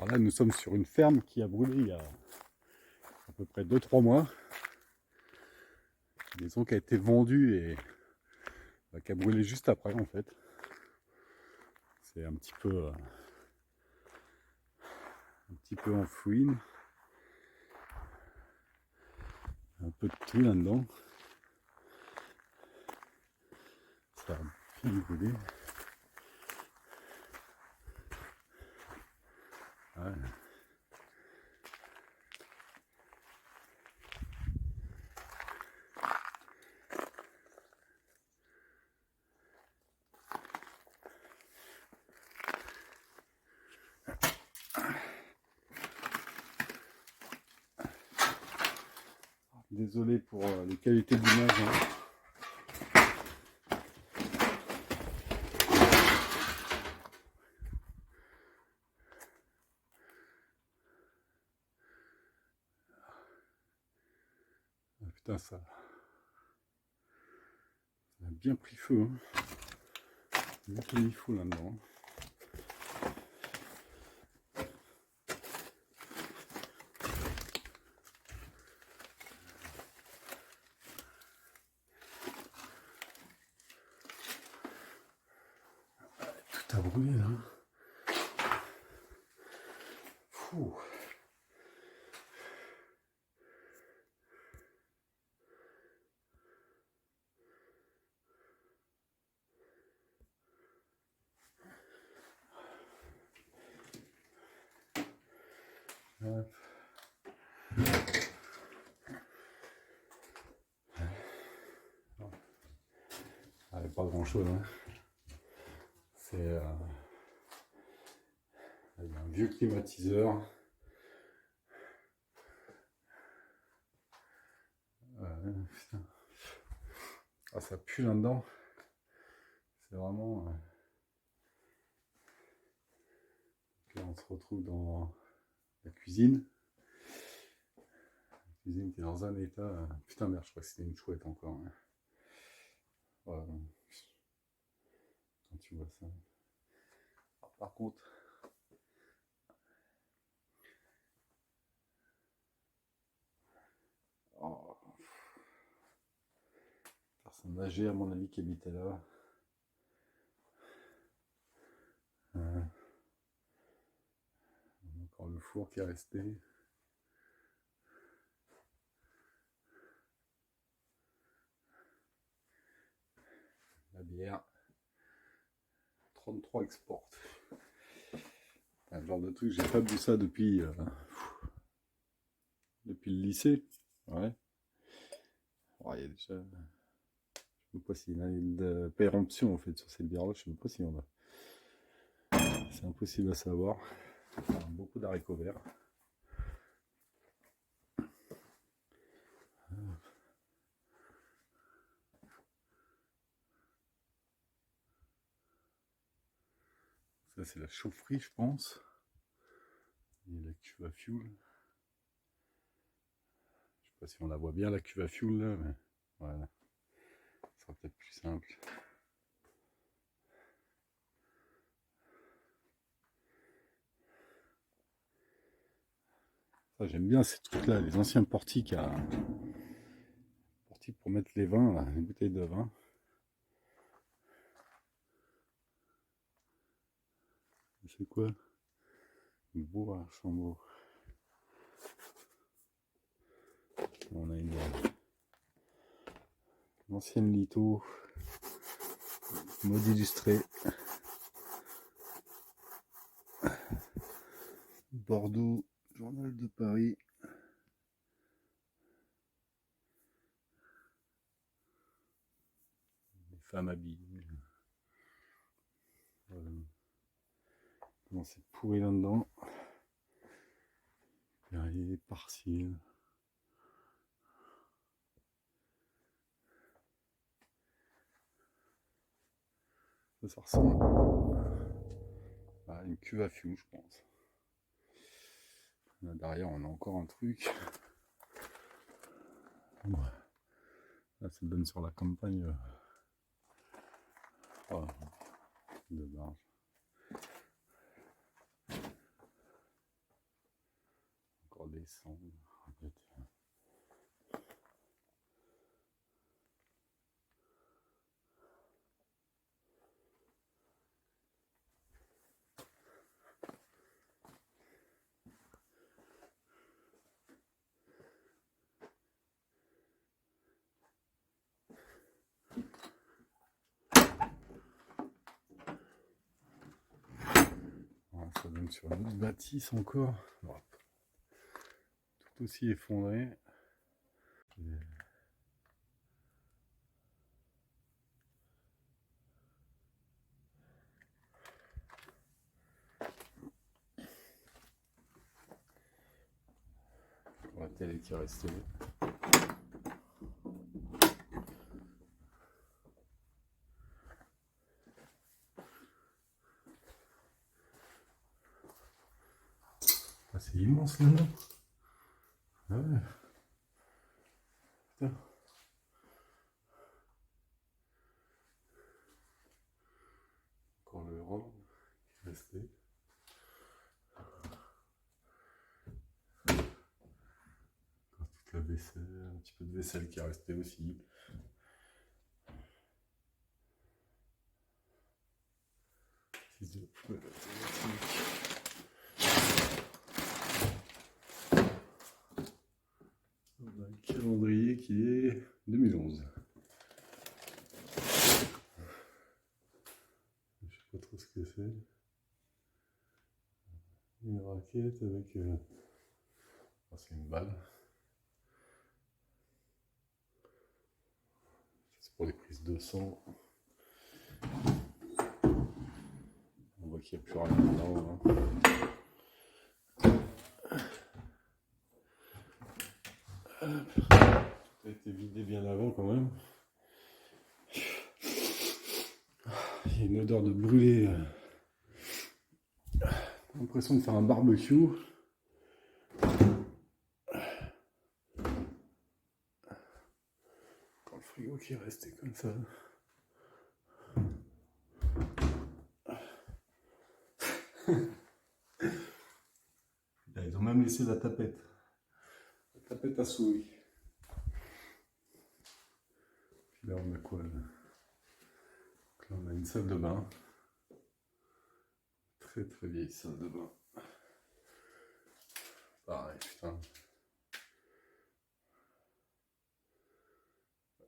Alors là, nous sommes sur une ferme qui a brûlé il y a à peu près 2-3 mois. Une maison qui a été vendue et qui a brûlé juste après en fait. C'est un petit peu en fouine. Un peu de tout là-dedans. Ça a bien brûlé. Ouais. Désolé pour les qualités d'image. Hein. Ah, putain, ça a bien pris feu. Hein. Bien comme il faut là-dedans. Tout a brûlé là. Fou. Hop. Pas grand chose. Hein. C'est un vieux climatiseur. Putain. Ah, ça pue là-dedans. C'est vraiment. Là, on se retrouve dans la cuisine. La cuisine qui est dans un état. Putain, merde, je crois que c'était une chouette encore. Hein. Voilà. Quand tu vois ça. Alors, par contre. Oh, personne âgée, à mon avis, qui habitait là. Encore le four qui est resté. La bière. 33 export. Un genre de truc, j'ai pas bu ça depuis le lycée. Ouais. Oh, il y a déjà. Je sais pas s'il y a une péremption en fait sur cette bière là, je sais même pas s'il y en a. C'est impossible à savoir. Beaucoup d'haricots verts. Ça c'est la chaufferie je pense. Et la cuve à fuel. Je sais pas si on la voit bien la cuve à fuel là, mais voilà. Ça sera peut-être plus simple. Ça j'aime bien ces trucs là, les anciens portiques pour mettre les vins, là, les bouteilles de vin. C'est quoi? Bois à Chambaud. On a une ancienne litho, mode illustré. Bordeaux, Journal de Paris. Les femmes habillées. Voilà. Comment c'est pourri là-dedans. Perrier, Parcil. Ça ressemble à une cuve à fuel, je pense. Là derrière, on a encore un truc. Là, ça donne sur la campagne de Barge. Ça donne sur une autre bâtisse encore. Hop. Tout aussi effondré. La télé qui est restée. Ah, c'est immense là-dedans. Ah ouais. Putain. Encore le rhum qui est resté. Encore toute la vaisselle, un petit peu de vaisselle qui est restée aussi. On a un calendrier qui est 2011. Je sais pas trop ce que c'est. Une raquette avec... Oh, c'est une balle. C'est pour les prises de sang. On voit qu'il n'y a plus rien dedans. Hein. Ça a été vidé bien avant quand même. Il y a une odeur de brûlé. J'ai l'impression de faire un barbecue. Quand le frigo qui est resté comme ça. Ils ont même laissé la tapette. La tapette à souris. Puis là on a quoi là? Là on a une salle de bain. Très très vieille salle de bain. Pareil, putain.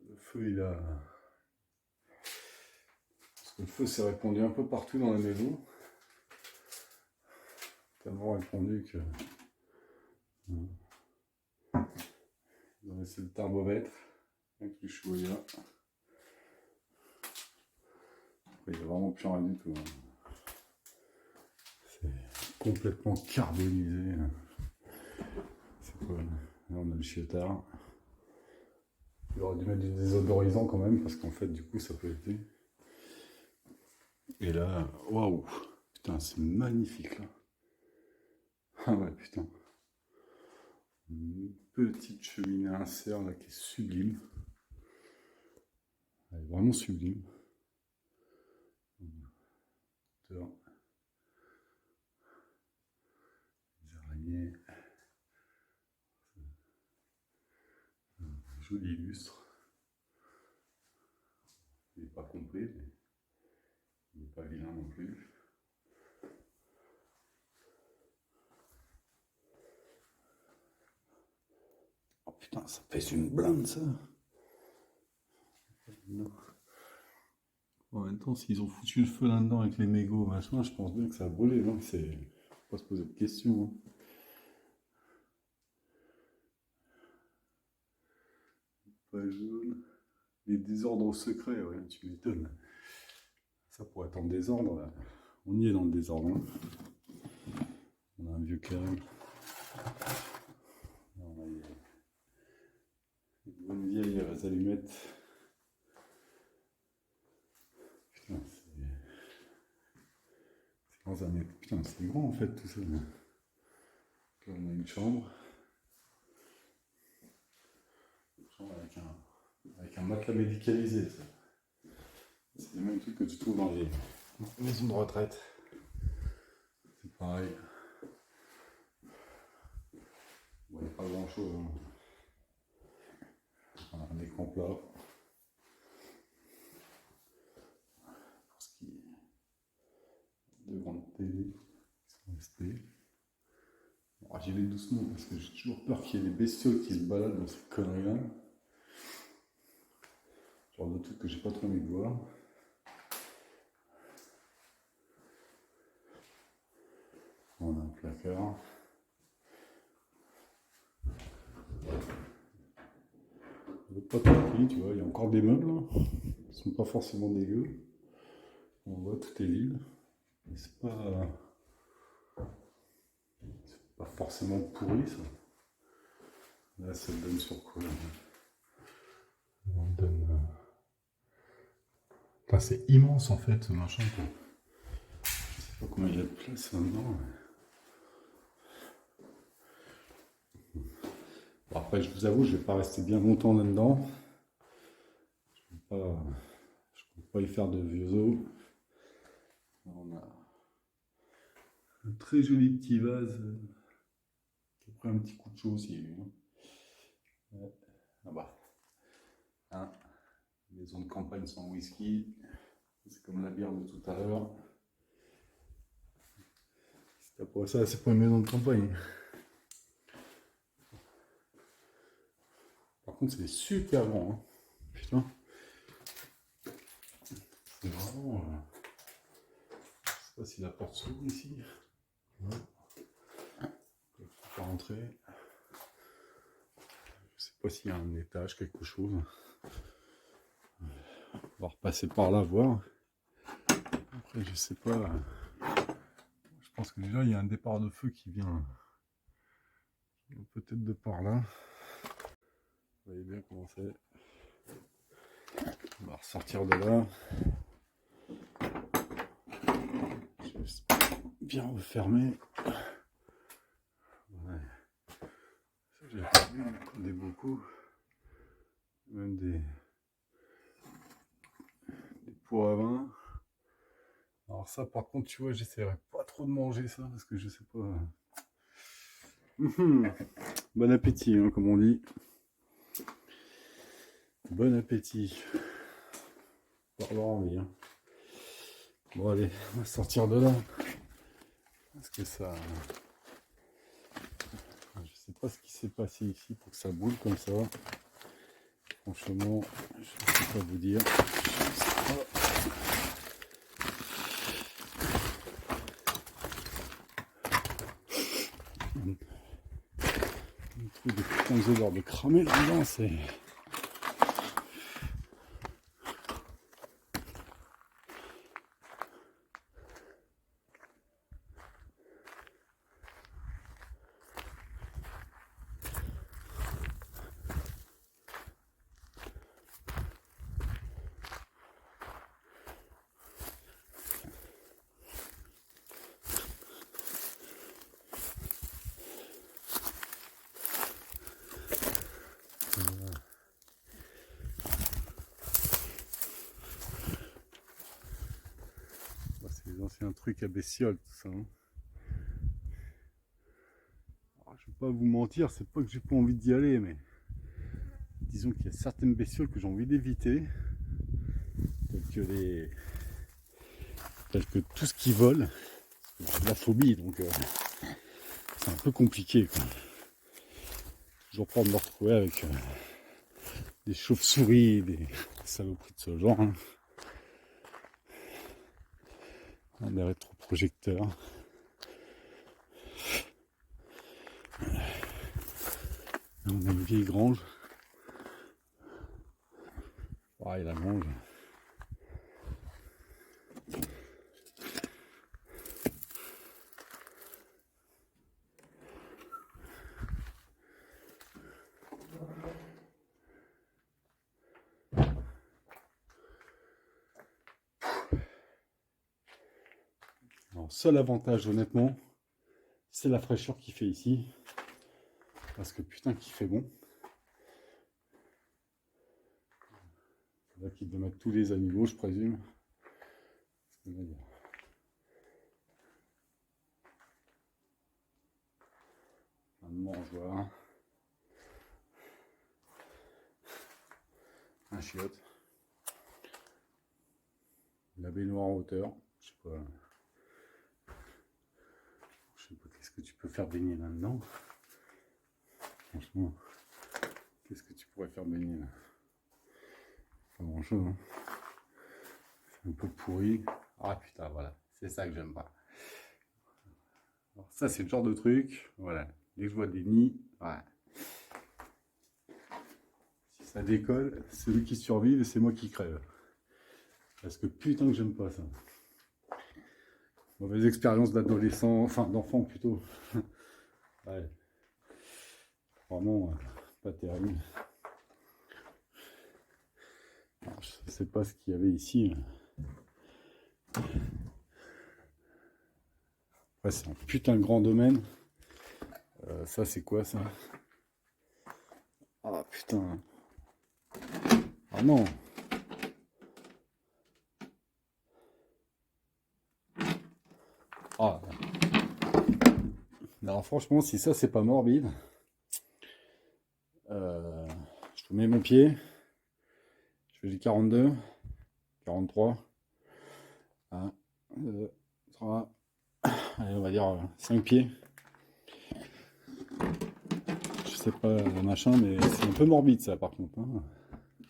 Le feu il a... Parce que le feu s'est répandu un peu partout dans la maison. Tellement répandu que... Ils ont laissé le thermomètre avec le chouïa. Il n'y a vraiment plus rien du tout. C'est complètement carbonisé. C'est quoi? Là on a le chiotard. Il aurait dû mettre du désodorisant quand même parce qu'en fait du coup ça peut être. Et là, waouh! Putain, c'est magnifique là. Ah ouais, putain. Une petite cheminée à insert là qui est sublime. Elle est vraiment sublime. Les araignées. Un joli lustre. Il n'est pas complet, mais il n'est pas vilain non plus. Oh putain, ça pèse une blinde ça. Non. En même temps, s'ils ont foutu le feu là-dedans avec les mégots, machin, je pense bien que ça a brûlé. Non, c'est... Faut pas se poser de questions. Hein. Pas jaune. Les désordres secrets, ouais, tu m'étonnes. Ça pourrait être en désordre. Là. On y est dans le désordre. Hein. On a un vieux carré. On a une bonne vieille allumettes. Putain, c'est dans un... Putain, c'est grand en fait tout ça. Là, on a une chambre. Une chambre avec un matelas médicalisé. Ça. C'est le même truc que tu trouves dans les maisons de retraite. C'est pareil. Bon, il n'y a pas grand chose. Hein. On a un écran plat. Pour ce qui est de grandes télé qui sont restées. Alors, j'y vais doucement parce que j'ai toujours peur qu'il y ait des bestioles qui se baladent dans ces conneries-là. Genre de trucs que j'ai pas trop envie de voir. on a un placard. Pas tout pris, tu vois, il y a encore des meubles, hein. Ils sont pas forcément dégueux. On voit, tout est vide. Mais c'est pas forcément pourri, ça. Là, ça te donne sur quoi, là? On donne. Enfin, c'est immense en fait, ce machin, quoi. Je sais pas combien il y a de place là-dedans. Bon, après, je vous avoue, je vais pas rester bien longtemps là-dedans. Je compte pas y faire de vieux os. On a un très joli petit vase qui a pris un petit coup de chaud aussi, lui, hein. Ouais. Ah bah. Hein. Maison de campagne sans whisky. C'est comme la bière de tout à l'heure. C'est pas ça, c'est pas une maison de campagne. Par contre, c'est super grand, hein. Putain. C'est vraiment. Je sais pas si la porte s'ouvre ici. Ouais. Je peux pas rentrer. Je sais pas s'il y a un étage, quelque chose. On va repasser par là voir. Après, je sais pas. Je pense que déjà il y a un départ de feu qui vient peut-être de par là. Vous voyez bien comment c'est. On va ressortir de là. Juste bien refermer. Ouais. Ça, j'ai pas vu des beaucoup. Même des pots à vin. Alors ça, par contre, tu vois, j'essaierai pas trop de manger ça parce que je sais pas. Bon appétit, hein, comme on dit. Bon appétit. Pas avoir envie, hein. Bon allez, on va sortir de là. Parce que ça. Je sais pas ce qui s'est passé ici pour que ça boule comme ça. Franchement, je ne sais pas vous dire. On trouve des putains d'odeurs de cramé là-dedans, c'est. C'est les anciens trucs à bestioles, tout ça, hein. Alors, je vais pas vous mentir, c'est pas que j'ai pas envie d'y aller, mais disons qu'il y a certaines bestioles que j'ai envie d'éviter, telles que tout ce qui vole. J'ai de la phobie, donc c'est un peu compliqué, quoi. Toujours peur de me retrouver avec des chauves-souris, des saloperies de ce genre, hein. Des rétroprojecteurs. Là, on a une vieille grange. Pareil, la grange. Alors, seul avantage, honnêtement, c'est la fraîcheur qu'il fait ici. Parce que putain qu'il fait bon. C'est là qu'il doit mettre tous les animaux, je présume. Parce que là, il y a un mangeoire. Un chiotte. La baignoire en hauteur. Je sais pas. Je sais pas qu'est-ce que tu peux faire baigner là-dedans. Franchement, qu'est-ce que tu pourrais faire baigner là? Pas grand chose, hein. C'est un peu pourri. Ah putain, voilà, c'est ça que j'aime pas. Alors ça, c'est le genre de truc, voilà. Dès que je vois des nids, ouais. Si ça décolle, c'est eux qui survivent et c'est moi qui crève. Parce que putain que j'aime pas ça. Mauvaise expérience d'adolescent, enfin d'enfant plutôt. Ouais. Vraiment, pas terrible. Alors, je sais pas ce qu'il y avait ici. Ouais, c'est un putain de grand domaine. Ça, c'est quoi ça? Ah putain. Ah non. Ah. Alors franchement, si ça, c'est pas morbide, euh, je te mets mon pied. Je fais du 42, 43. 1, 2, 3. Allez, on va dire 5 pieds. Je sais pas, machin, mais c'est un peu morbide ça par contre. Hein. Ça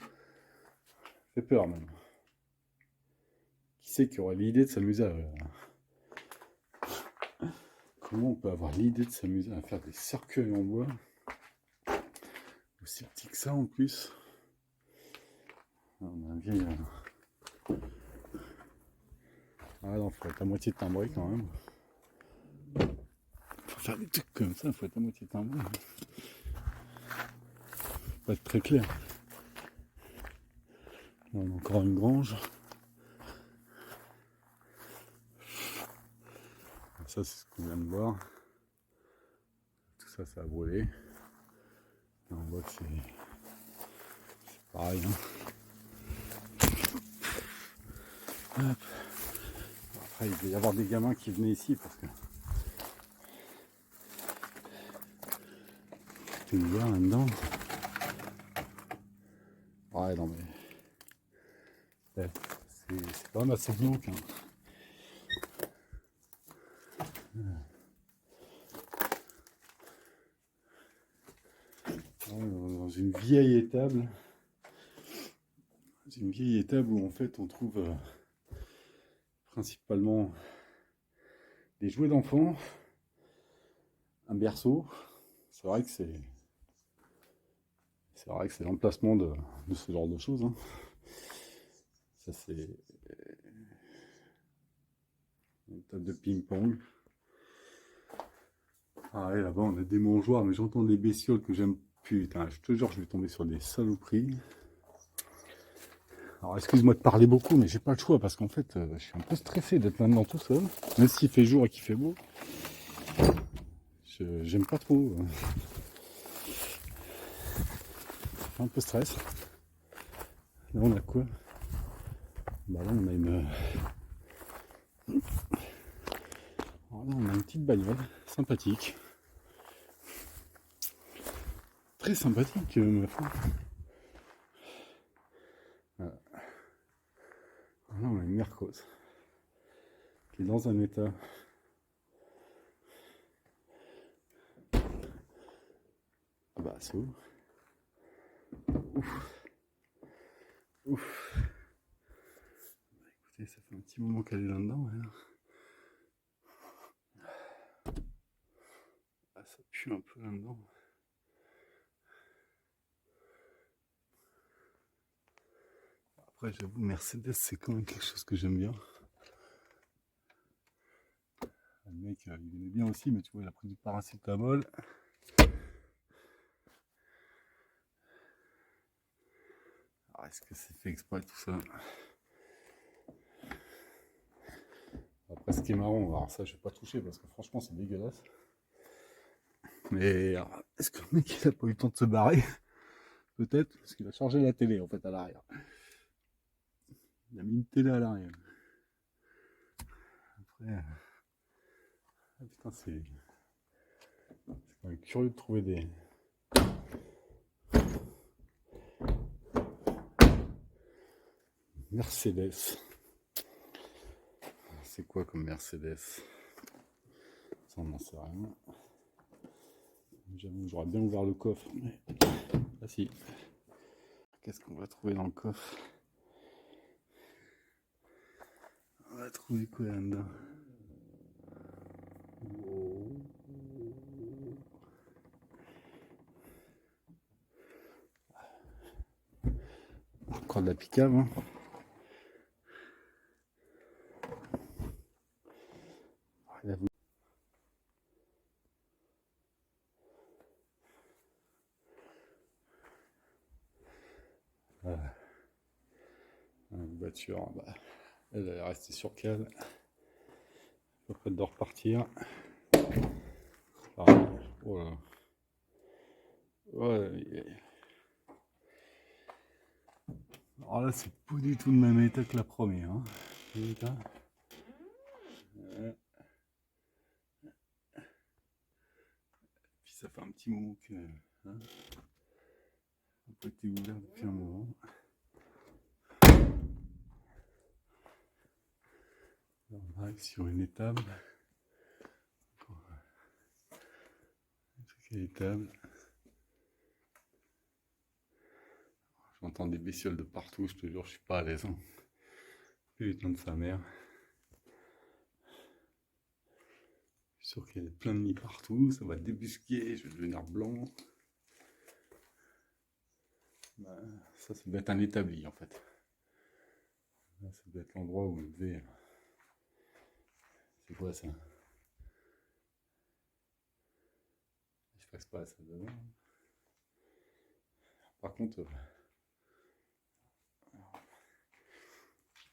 fait peur même. Qui c'est qui aurait l'idée de s'amuser à... Comment on peut avoir l'idée de s'amuser à faire des cercueils en bois aussi petit que ça en plus? On a un vieil... Ah non, faut être à moitié timbré quand même. Pour faire des trucs comme ça, faut être à moitié timbré. Faut pas être très clair. Là, on a encore une grange. Ça, c'est ce qu'on vient de voir. Tout ça, ça a brûlé. Là, on voit que c'est pareil. Hein. Hop. Après, il devait y avoir des gamins qui venaient ici parce que tout ouvert là-dedans. Ouais, non mais ouais, c'est quand même assez glauque. Hein. Ouais, dans une vieille étable. C'est une vieille étable où en fait on trouve principalement des jouets d'enfants, un berceau. C'est vrai que c'est l'emplacement de ce genre de choses. Hein. Ça c'est une table de ping-pong. Ah ouais, là-bas on a des mangeoires, mais j'entends des bestioles que j'aime. Putain, je te jure, je vais tomber sur des saloperies. Alors excuse-moi de parler beaucoup, mais j'ai pas le choix parce qu'en fait, je suis un peu stressé d'être maintenant tout seul. Même s'il fait jour et qu'il fait beau, j'aime pas trop. Un peu stress. Là on a quoi? Bah là on a une. Alors là on a une petite bagnole sympathique. Très sympathique, ma foi. Voilà. Là on a une Mercos qui est dans un état. Ah bah c'est ouf. Ouf. Ouf. Bah, écoutez, ça fait un petit moment qu'elle est là-dedans. Hein. Ah, ça pue un peu là-dedans. Après, j'avoue, Mercedes, c'est quand même quelque chose que j'aime bien. Le mec, il aimait bien aussi, mais tu vois, il a pris du paracétamol. Alors, est-ce que c'est fait exprès tout ça? Après, ce qui est marrant, alors ça, je vais pas toucher parce que franchement, c'est dégueulasse. Mais est-ce que le mec, il a pas eu le temps de se barrer? Peut-être, parce qu'il a chargé la télé en fait à l'arrière. Il a mis une télé à l'arrière. Après, ah, putain, c'est quand même curieux de trouver des. Mercedes. C'est quoi comme Mercedes? Ça, on n'en sait rien. J'avoue, j'aurais bien ouvert le coffre. Mais... Ah si. Qu'est-ce qu'on va trouver dans le coffre? On va trouver quoi là-dedans? Oh. encore de la picave. Hein. Là, vous... Voilà. Une voiture, bah, elle est restée sur cale. Pas près de repartir. Pareil. Voilà. Ouais. Alors là, c'est pas du tout le même état que la première. Hein. Puis ça fait un petit moment que hein, on peut être ouvert depuis un moment. On arrive sur une étable. Une étable. J'entends des bestioles de partout, je te jure, je suis pas à l'aise. Hein. Putain de sa mère. Je suis sûr qu'il y a plein de nids partout, ça va débusquer, je vais devenir blanc. Bah, ça doit être un établi en fait. Là, ça doit être l'endroit où on devait. C'est quoi ça? Je fasse pas ça devant. Par contre,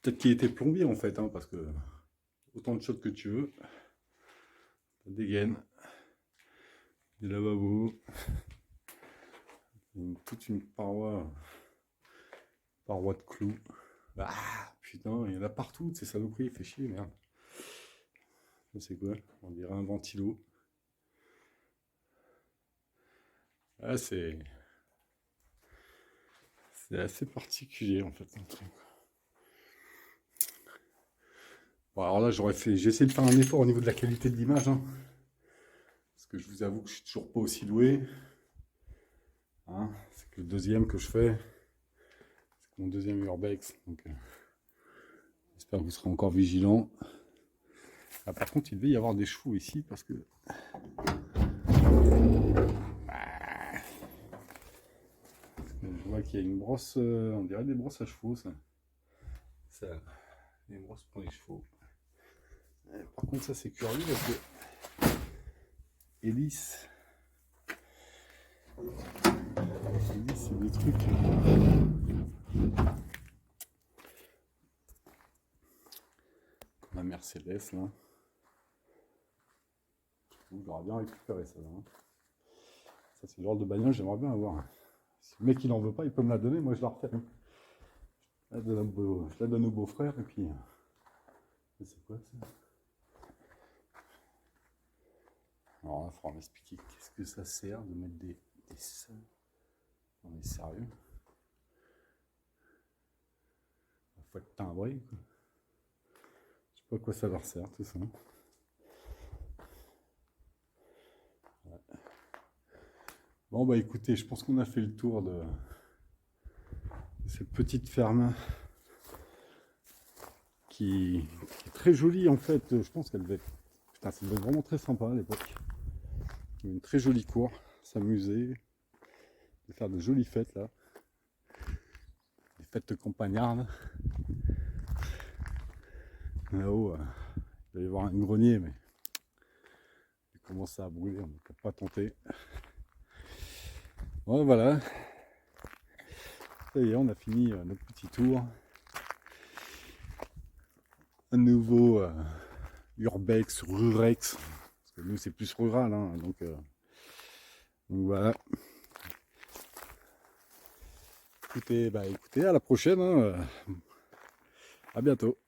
peut-être qu'il était plombier en fait, hein, parce que autant de choses que tu veux. Des gaines, des lavabos, toute une paroi de clous. Ah putain, il y en a partout de ces saloperies, fait chier, merde. Ça c'est quoi? On dirait un ventilo. Ah c'est assez particulier en fait un truc. Bon, alors là j'ai essayé de faire un effort au niveau de la qualité de l'image, hein, parce que je vous avoue que je suis toujours pas aussi doué. Hein, c'est que le deuxième que je fais, c'est mon deuxième urbex, donc j'espère que vous serez encore vigilants. Ah, par contre, il devait y avoir des chevaux ici parce que je vois qu'il y a une brosse, on dirait des brosses à chevaux, ça. Des brosses pour les chevaux. Par contre, ça c'est curieux parce que hélice, c'est des trucs. La Mercedes là. J'aurais bien récupéré ça. Hein. Ça c'est le genre de bagnole j'aimerais bien avoir. Si le mec il en veut pas, il peut me la donner, moi je la refais. Je la donne au beau-frère et puis. C'est quoi ça? Alors là, il faudra m'expliquer qu'est-ce que ça sert de mettre des sols. On est sérieux? Il faut être timbré, quoi. Je sais pas à quoi ça leur sert, tout ça. Ouais. Bon, bah écoutez, je pense qu'on a fait le tour de cette petite ferme qui est très jolie en fait. Je pense qu'elle devait être. Putain, ça devait être vraiment très sympa à l'époque. Une très jolie cour, s'amuser, de faire de jolies fêtes là. Des fêtes campagnardes. Là-haut, il doit y avoir un grenier, mais il commence à brûler, on ne peut pas tenter. Bon, voilà. Ça y est, on a fini notre petit tour. Un nouveau urbex, rurex. Parce que nous, c'est plus rural, hein, donc voilà. Écoutez, à la prochaine. Hein, à bientôt.